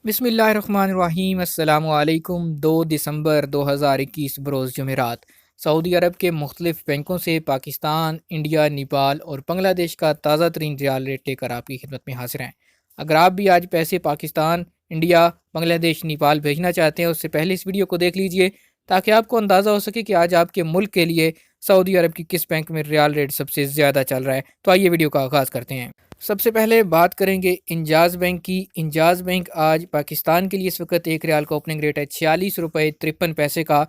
बिस्मिल्लाहिर्रहमानिर्रहीम अस्सलामुअलैकुम। 2 दिसंबर 2021 बरोज़ जुमेरात सऊदी अरब के मुख्तलिफ बैंकों से पाकिस्तान, इंडिया, नेपाल और बांग्लादेश का ताज़ा तरीन रियाल रेट लेकर आपकी खिदमत में हाजिर हैं। अगर आप भी आज पैसे पाकिस्तान, इंडिया, बांग्लादेश, नेपाल भेजना चाहते हैं, उससे पहले इस वीडियो को देख लीजिए ताकि आपको अंदाज़ा हो सके कि आज आपके मुल्क के लिए सऊदी अरब की किस बैंक में रियाल रेट सबसे ज़्यादा चल रहा है। तो आइए वीडियो का आगाज़ करते हैं। सबसे पहले बात करेंगे इंजाज़ बैंक की। इंजाज़ बैंक आज पाकिस्तान के लिए इस वक्त एक रियाल का ओपनिंग रेट है 46 रुपये 53 पैसे का,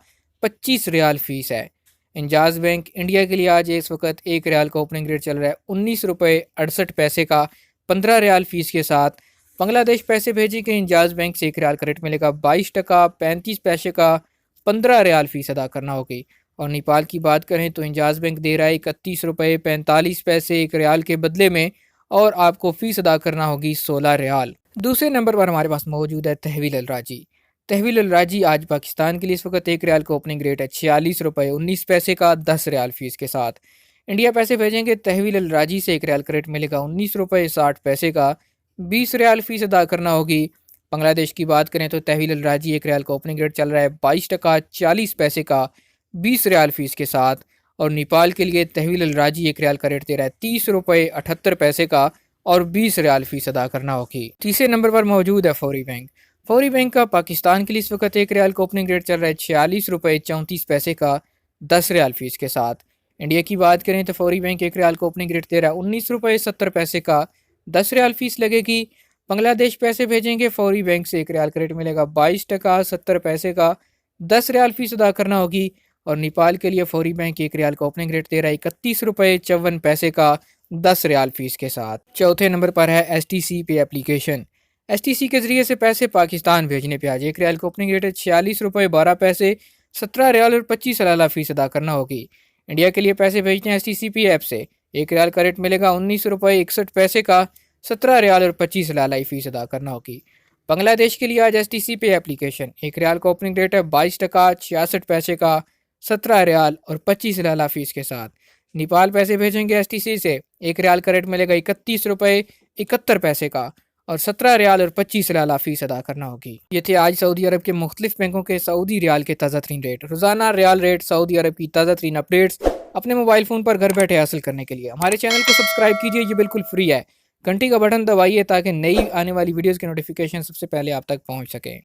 25 रियाल फ़ीस है। इंजाज़ बैंक इंडिया के लिए आज इस वक्त एक रियाल का ओपनिंग रेट चल रहा है 19 रुपये 68 पैसे का, 15 रियाल फ़ीस के साथ। बांग्लादेश पैसे भेजेंगे इंजाज़ बैंक से एक रियाल का रेट मिलेगा 22 टका 35 पैसे का, 15 रियाल फ़ीस अदा करना होगी। और नेपाल की बात करें तो इंजाज़ बैंक दे रहा है 31 रुपये 45 पैसे एक रियाल के बदले में, और आपको फ़ीस अदा करना होगी 16 रियाल। दूसरे नंबर पर हमारे पास मौजूद है तहवील अल राजी। तहवील अल राजी आज पाकिस्तान के लिए इस वक्त एक रियाल का ओपनिंग रेट है 46 रुपये 19 पैसे का, 10 रियाल फ़ीस के साथ। इंडिया पैसे भेजेंगे तहवील अल राजी से एक रियाल का रेट मिलेगा 19 रुपये 60 पैसे का, 20 रियाल फ़ीस अदा करना होगी। बांग्लादेश की बात करें तो तहवील अल राजी एक रियाल का ओपनिंग रेट चल रहा है 22 टका 40 पैसे का, 20 रियाल फ़ीस के साथ। और नेपाल के लिए तहवील अल राजी एक रियाल का रेट दे रहा है 30 रुपये 78 पैसे का, और 20 रियाल फ़ीस अदा करना होगी। तीसरे नंबर पर मौजूद है फौरी बैंक। फौरी बैंक का पाकिस्तान के लिए इस वक्त एक रियाल का ओपनिंग रेट चल रहा है 46 रुपये 34 पैसे का, 10 रियाल फ़ीस के साथ। इंडिया की बात करें तो फौरी बैंक एक रियाल का ओपनिंग रेट दे रहा है 19 रुपये 70 पैसे का, 10 रियाल फ़ीस लगेगी। बांग्लादेश पैसे भेजेंगे फौरी बैंक से एक रियाल का रेट मिलेगा 22 टका 70 पैसे का, 10 रियाल फ़ीस अदा करना होगी। और नेपाल के लिए फौरी बैंक एक रियाल का ओपनिंग रेट दे रहा है 31 रुपये 54 पैसे का, 10 रियाल फ़ीस के साथ। चौथे नंबर पर है STC पे एप्लीकेशन। STC के ज़रिए से पैसे पाकिस्तान भेजने पे आज एक रियाल का ओपनिंग रेट है 46 रुपये 12 पैसे, 17 रियाल और 25 सलाला फ़ीस अदा करना होगी। इंडिया के लिए पैसे भेजने हैं STC पे ऐप से, एक रियाल का रेट मिलेगा 19 रुपये 61 पैसे का, 17 रियाल और 25 सलाला फ़ीस अदा करना होगी। बांग्लादेश के लिए आज STC पे एप्लीकेशन एक रियाल का ओपनिंग रेट है 22 टका 66 पैसे का, 17 रियाल और 25 रियाला फ़ीस के साथ। नेपाल पैसे भेजेंगे STC से, एक रियाल का रेट मिलेगा 31 रुपये 71 पैसे का, और 17 रियाल और 25 रियाला फ़ीस अदा करना होगी। ये थे आज सऊदी अरब के मुख्तलिफ बैंकों के सऊदी रियाल के ताज़ा तरीन रेट। रोज़ाना रियाल रेट, सऊदी अरब की ताज़ा तरीन अपडेट्स अपने मोबाइल फ़ोन पर घर बैठे हासिल करने के लिए हमारे चैनल को सब्सक्राइब कीजिए, ये बिल्कुल फ्री है। घंटी का बटन दबाइए ताकि नई आने वाली वीडियोज़ की नोटिफिकेशन सबसे पहले आप तक पहुँच सकें।